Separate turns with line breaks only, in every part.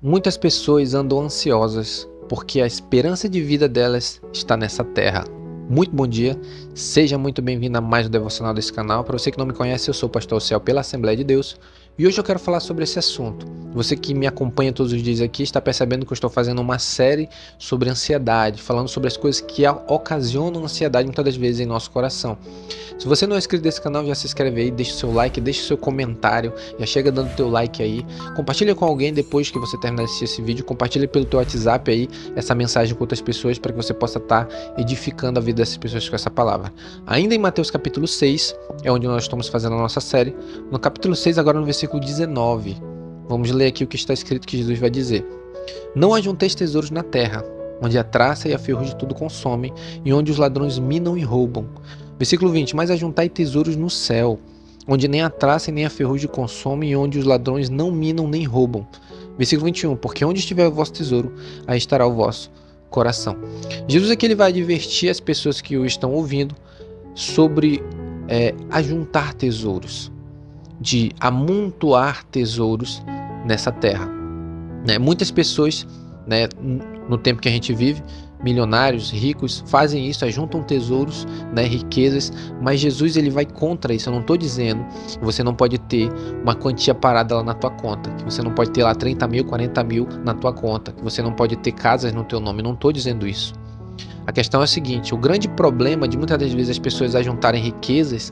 Muitas pessoas andam ansiosas porque a esperança de vida delas está nessa terra. Muito bom dia, seja muito bem-vindo a mais um devocional desse canal. Para você que não me conhece, eu sou o Pastor Céu pela Assembleia de Deus e hoje eu quero falar sobre esse assunto. Você que me acompanha todos os dias aqui está percebendo que eu estou fazendo uma série sobre ansiedade, falando sobre as coisas que ocasionam ansiedade muitas das vezes em nosso coração. Se você não é inscrito nesse canal, já se inscreve aí, deixa o seu like, deixa o seu comentário, já chega dando o teu like aí, compartilha com alguém depois que você terminar de assistir esse vídeo, compartilha pelo teu WhatsApp aí essa mensagem com outras pessoas para que você possa estar edificando a vida dessas pessoas com essa palavra. Ainda em Mateus capítulo 6, é onde nós estamos fazendo a nossa série, no capítulo 6 agora no versículo 19, vamos ler aqui o que está escrito que Jesus vai dizer: Não ajunteis tesouros na terra, onde a traça e a ferrugem tudo consomem, e onde os ladrões minam e roubam. Versículo 20, mas ajuntai tesouros no céu, onde nem a traça e nem a ferrugem consomem, e onde os ladrões não minam nem roubam. Versículo 21, porque onde estiver o vosso tesouro, aí estará o vosso coração. Jesus aqui ele vai advertir as pessoas que o estão ouvindo sobre ajuntar tesouros, de amontoar tesouros nessa terra. Muitas pessoas, no tempo que a gente vive, milionários, ricos, fazem isso, ajuntam tesouros, riquezas, mas Jesus ele vai contra isso. Eu não estou dizendo que você não pode ter uma quantia parada lá na tua conta, que você não pode ter lá 30 mil, 40 mil na tua conta, que você não pode ter casas no teu nome. Eu não estou dizendo isso. A questão é o seguinte: o grande problema de muitas das vezes as pessoas ajuntarem riquezas,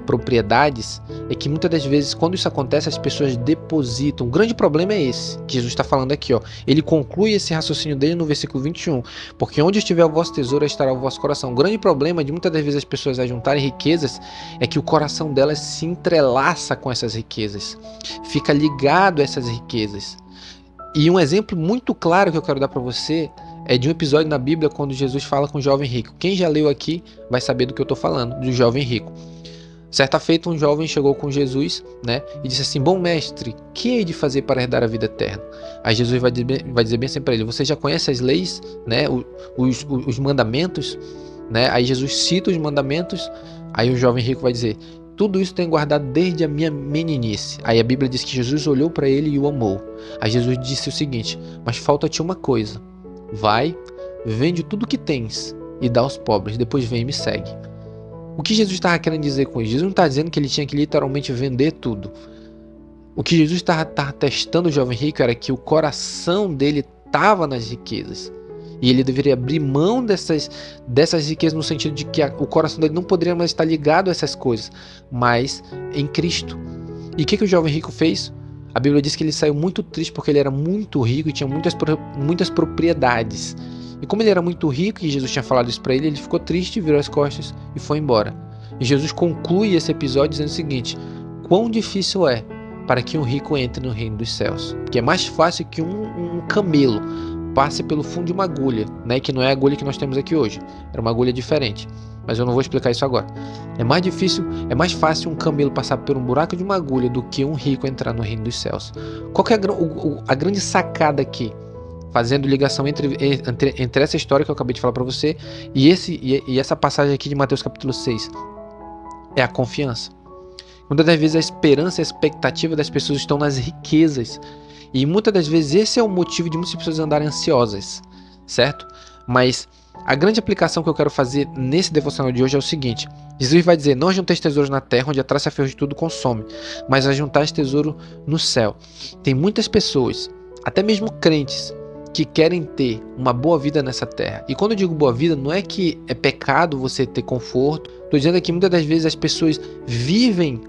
propriedades, é que muitas das vezes quando isso acontece as pessoas depositam. O grande problema é esse que Jesus está falando aqui, ele conclui esse raciocínio dele no versículo 21, porque onde estiver o vosso tesouro estará o vosso coração. O grande problema de muitas das vezes as pessoas ajuntarem riquezas é que o coração delas se entrelaça com essas riquezas, fica ligado a essas riquezas. E um exemplo muito claro que eu quero dar para você é de um episódio na Bíblia quando Jesus fala com o jovem rico. Quem já leu aqui vai saber do que eu estou falando, do jovem rico. Certa feita, um jovem chegou com Jesus, e disse assim: Bom mestre, que hei de fazer para herdar a vida eterna? Aí Jesus vai dizer bem assim para ele: Você já conhece as leis, os mandamentos? Aí Jesus cita os mandamentos. Aí o jovem rico vai dizer: Tudo isso tenho guardado desde a minha meninice. Aí a Bíblia diz que Jesus olhou para ele e o amou. Aí Jesus disse o seguinte: Mas falta-te uma coisa. Vai, vende tudo que tens e dá aos pobres, depois vem e me segue. O que Jesus estava querendo dizer com isso? Jesus não está dizendo que ele tinha que literalmente vender tudo. O que Jesus estava testando o jovem rico era que o coração dele estava nas riquezas. E ele deveria abrir mão dessas riquezas no sentido de que o coração dele não poderia mais estar ligado a essas coisas, mas em Cristo. E o que o jovem rico fez? A Bíblia diz que ele saiu muito triste porque ele era muito rico e tinha muitas propriedades. E como ele era muito rico e Jesus tinha falado isso para ele, ele ficou triste, virou as costas e foi embora. E Jesus conclui esse episódio dizendo o seguinte: Quão difícil é para que um rico entre no reino dos céus. Que é mais fácil que um camelo passe pelo fundo de uma agulha, que não é a agulha que nós temos aqui hoje. Era uma agulha diferente, mas eu não vou explicar isso agora. É mais fácil um camelo passar por um buraco de uma agulha do que um rico entrar no reino dos céus. Qual que é a grande sacada aqui? Fazendo ligação entre essa história que eu acabei de falar para você e essa passagem aqui de Mateus capítulo 6. É a confiança. Muitas das vezes a esperança e a expectativa das pessoas estão nas riquezas. E muitas das vezes esse é o motivo de muitas pessoas andarem ansiosas, certo? Mas a grande aplicação que eu quero fazer nesse devocional de hoje é o seguinte: Jesus vai dizer: Não ajunteis tesouros na terra, onde a traça e a ferrugem tudo consome, mas ajuntais tesouro no céu. Tem muitas pessoas, até mesmo crentes, que querem ter uma boa vida nessa terra. E quando eu digo boa vida, não é que é pecado você ter conforto. Estou dizendo que muitas das vezes as pessoas vivem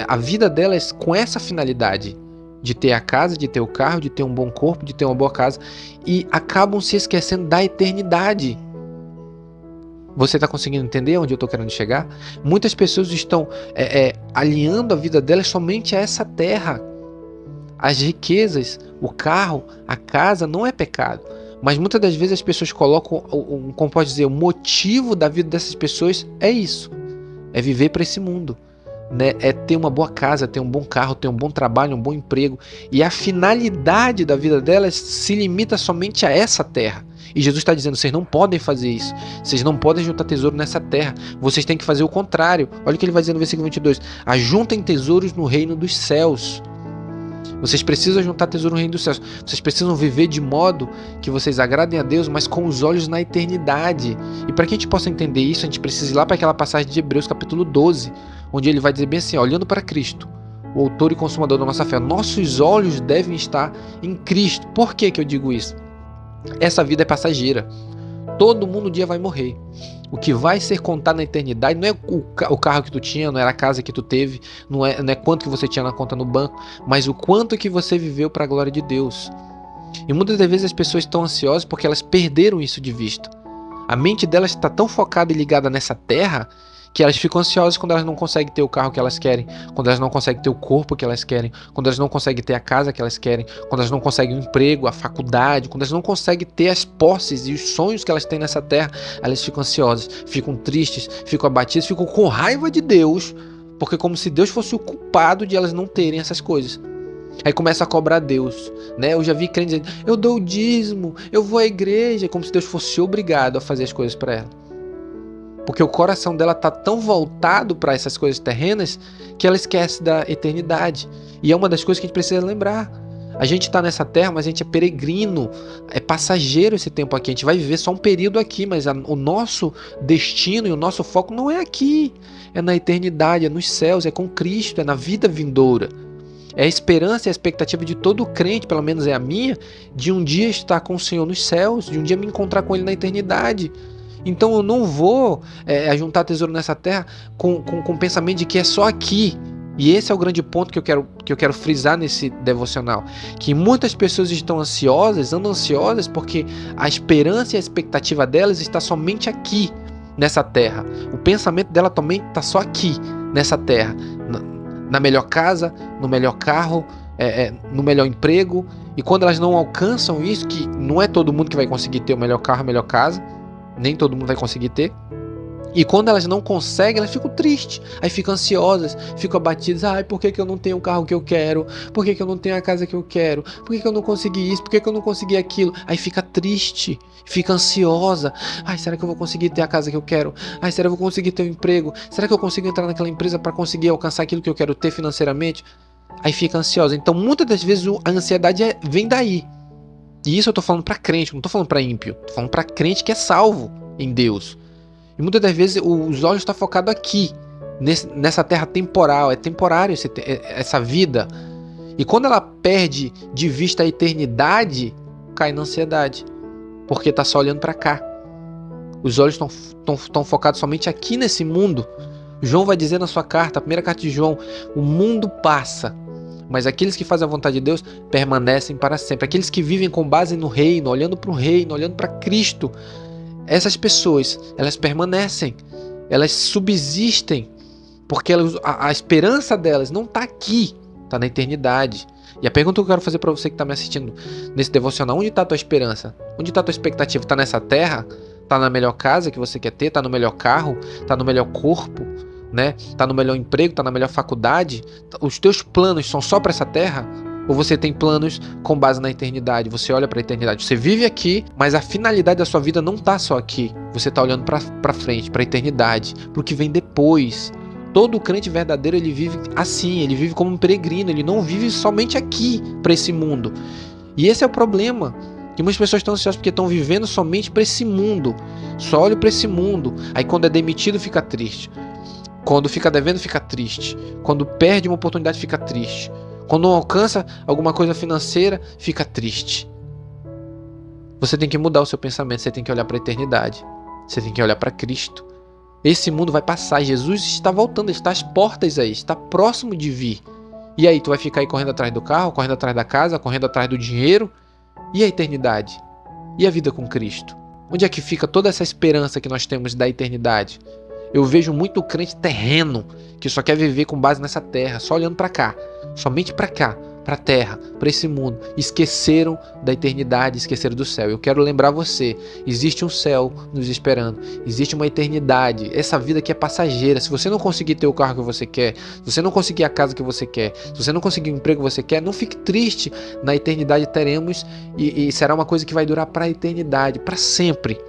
a vida delas com essa finalidade de ter a casa, de ter o carro, de ter um bom corpo, de ter uma boa casa, e acabam se esquecendo da eternidade. Você está conseguindo entender onde eu estou querendo chegar? Muitas pessoas estão alinhando a vida delas somente a essa terra. As riquezas, o carro, a casa não é pecado, mas muitas das vezes as pessoas colocam, como pode dizer, o motivo da vida dessas pessoas é isso, é viver para esse mundo. É ter uma boa casa, ter um bom carro, ter um bom trabalho, um bom emprego, e a finalidade da vida delas se limita somente a essa terra. E Jesus está dizendo: vocês não podem fazer isso, vocês não podem juntar tesouro nessa terra, vocês têm que fazer o contrário. Olha o que ele vai dizer no versículo 22: ajuntem tesouros no reino dos céus. Vocês precisam juntar tesouro no reino dos céus. Vocês precisam viver de modo que vocês agradem a Deus, mas com os olhos na eternidade. E para que a gente possa entender isso, a gente precisa ir lá para aquela passagem de Hebreus capítulo 12, onde ele vai dizer bem assim, olhando para Cristo, o autor e consumador da nossa fé. Nossos olhos devem estar em Cristo. Por que eu digo isso? Essa vida é passageira. Todo mundo um dia vai morrer. O que vai ser contado na eternidade não é o carro que tu tinha, não era a casa que tu teve, não é quanto que você tinha na conta no banco, mas o quanto que você viveu para a glória de Deus. E muitas das vezes as pessoas estão ansiosas porque elas perderam isso de vista. A mente delas está tão focada e ligada nessa terra que elas ficam ansiosas quando elas não conseguem ter o carro que elas querem, quando elas não conseguem ter o corpo que elas querem, quando elas não conseguem ter a casa que elas querem, quando elas não conseguem o emprego, a faculdade, quando elas não conseguem ter as posses e os sonhos que elas têm nessa terra, elas ficam ansiosas, ficam tristes, ficam abatidas, ficam com raiva de Deus, porque como se Deus fosse o culpado de elas não terem essas coisas. Aí começa a cobrar Deus, né? Eu já vi crentes dizendo, eu dou o dízimo, eu vou à igreja, como se Deus fosse obrigado a fazer as coisas para ela. Porque o coração dela está tão voltado para essas coisas terrenas que ela esquece da eternidade. E é uma das coisas que a gente precisa lembrar. A gente está nessa terra, mas a gente é peregrino, é passageiro esse tempo aqui. A gente vai viver só um período aqui, mas o nosso destino e o nosso foco não é aqui. É na eternidade, é nos céus, é com Cristo, é na vida vindoura. É a esperança e a expectativa de todo crente, pelo menos é a minha, de um dia estar com o Senhor nos céus, de um dia me encontrar com Ele na eternidade. Então eu não vou ajuntar tesouro nessa terra com o pensamento de que é só aqui. E esse é o grande ponto que eu quero frisar nesse devocional. Que muitas pessoas estão ansiosas, andam ansiosas porque a esperança e a expectativa delas está somente aqui, nessa terra. O pensamento dela também está só aqui, nessa terra. Na melhor casa, no melhor carro, no melhor emprego. E quando elas não alcançam isso, que não é todo mundo que vai conseguir ter o melhor carro, a melhor casa, nem todo mundo vai conseguir ter. E quando elas não conseguem, elas ficam tristes, aí ficam ansiosas, ficam abatidas. Ai, por que eu não tenho o carro que eu quero? Por que eu não tenho a casa que eu quero? Por que eu não consegui isso? Por que eu não consegui aquilo? Aí fica triste, fica ansiosa. Ai, será que eu vou conseguir ter a casa que eu quero? Ai, será que eu vou conseguir ter um emprego? Será que eu consigo entrar naquela empresa para conseguir alcançar aquilo que eu quero ter financeiramente? Aí fica ansiosa. Então, muitas das vezes a ansiedade vem daí. E isso eu tô falando para crente, não tô falando para ímpio. Tô falando para crente que é salvo em Deus. E muitas das vezes os olhos estão focados aqui, nessa terra temporal, é temporário essa vida. E quando ela perde de vista a eternidade, cai na ansiedade, porque está só olhando para cá. Os olhos estão focados somente aqui nesse mundo. João vai dizer na sua carta, a primeira carta de João, o mundo passa, mas aqueles que fazem a vontade de Deus permanecem para sempre. Aqueles que vivem com base no reino, olhando para o reino, olhando para Cristo, essas pessoas, elas permanecem, elas subsistem, porque a esperança delas não está aqui, está na eternidade. E a pergunta que eu quero fazer para você que está me assistindo nesse devocional, onde está a tua esperança? Onde está a tua expectativa? Está nessa terra? Está na melhor casa que você quer ter? Está no melhor carro? Está no melhor corpo? Né? Está no melhor emprego? Está na melhor faculdade? Os teus planos são só para essa terra? Ou você tem planos com base na eternidade? Você olha para a eternidade. Você vive aqui, mas a finalidade da sua vida não está só aqui. Você está olhando para frente, para a eternidade, para o que vem depois. Todo crente verdadeiro, ele vive assim, ele vive como um peregrino, ele não vive somente aqui, para esse mundo. E esse é o problema, que muitas pessoas estão ansiosas porque estão vivendo somente para esse mundo. Só olham para esse mundo. Aí quando é demitido, fica triste. Quando fica devendo, fica triste. Quando perde uma oportunidade, fica triste. Quando não alcança alguma coisa financeira, fica triste. Você tem que mudar o seu pensamento, você tem que olhar para a eternidade. Você tem que olhar para Cristo. Esse mundo vai passar, Jesus está voltando, está às portas aí, está próximo de vir. E aí, tu vai ficar aí correndo atrás do carro, correndo atrás da casa, correndo atrás do dinheiro? E a eternidade? E a vida com Cristo? Onde é que fica toda essa esperança que nós temos da eternidade? Eu vejo muito crente terreno que só quer viver com base nessa terra, só olhando para cá, somente para cá, para a terra, para esse mundo. Esqueceram da eternidade, esqueceram do céu. Eu quero lembrar você, existe um céu nos esperando, existe uma eternidade. Essa vida aqui é passageira. Se você não conseguir ter o carro que você quer, se você não conseguir a casa que você quer, se você não conseguir o emprego que você quer, não fique triste. Na eternidade teremos e será uma coisa que vai durar para a eternidade, para sempre.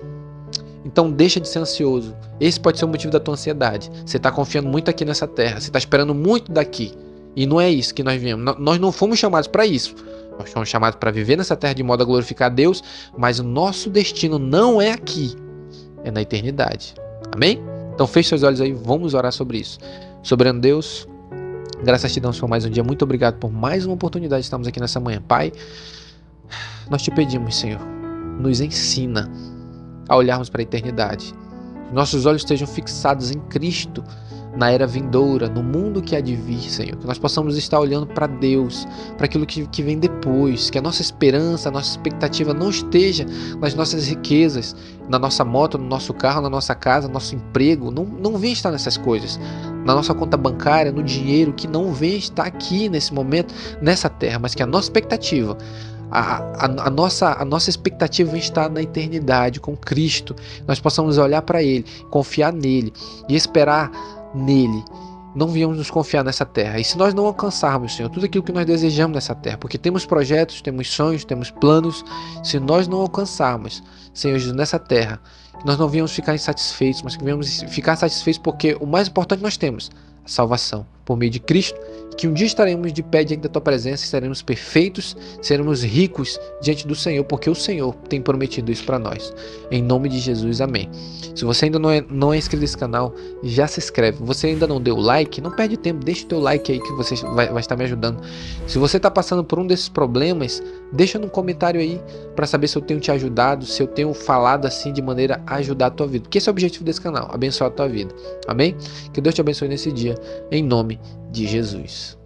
Então deixa de ser ansioso. Esse pode ser o motivo da tua ansiedade. Você está confiando muito aqui nessa terra. Você está esperando muito daqui. E não é isso que nós viemos. Nós não fomos chamados para isso. Nós fomos chamados para viver nessa terra de modo a glorificar a Deus, mas o nosso destino não é aqui, é na eternidade. Amém? Então feche seus olhos aí, vamos orar sobre isso. Soberano Deus, graças te damos por mais um dia. Muito obrigado por mais uma oportunidade de estarmos aqui nessa manhã. Pai, nós te pedimos, Senhor, nos ensina a olharmos para a eternidade. Nossos olhos estejam fixados em Cristo, na era vindoura, no mundo que há de vir, Senhor. Que nós possamos estar olhando para Deus, para aquilo que vem depois. Que a nossa esperança, a nossa expectativa não esteja nas nossas riquezas, na nossa moto, no nosso carro, na nossa casa, no nosso emprego. Não venha estar nessas coisas. Na nossa conta bancária, no dinheiro, que não venha estar aqui nesse momento, nessa terra. Mas que a nossa expectativa, a nossa expectativa vem estar na eternidade com Cristo. Nós possamos olhar para Ele, confiar nele e esperar nele. Não viemos nos confiar nessa terra. E se nós não alcançarmos, Senhor, tudo aquilo que nós desejamos nessa terra, porque temos projetos, temos sonhos, temos planos, se nós não alcançarmos, Senhor Jesus, nessa terra, que nós não viemos ficar insatisfeitos, mas que viemos ficar satisfeitos porque o mais importante nós temos, a salvação, por meio de Cristo, que um dia estaremos de pé diante da Tua presença, estaremos perfeitos, seremos ricos diante do Senhor, porque o Senhor tem prometido isso para nós. Em nome de Jesus, amém. Se você ainda não é inscrito nesse canal, já se inscreve. Você ainda não deu like, não perde tempo, deixa o teu like aí que você vai estar me ajudando. Se você está passando por um desses problemas, deixa no comentário aí para saber se eu tenho te ajudado, se eu tenho falado assim de maneira a ajudar a tua vida. Porque esse é o objetivo desse canal, abençoar a tua vida. Amém? Que Deus te abençoe nesse dia, em nome de Jesus.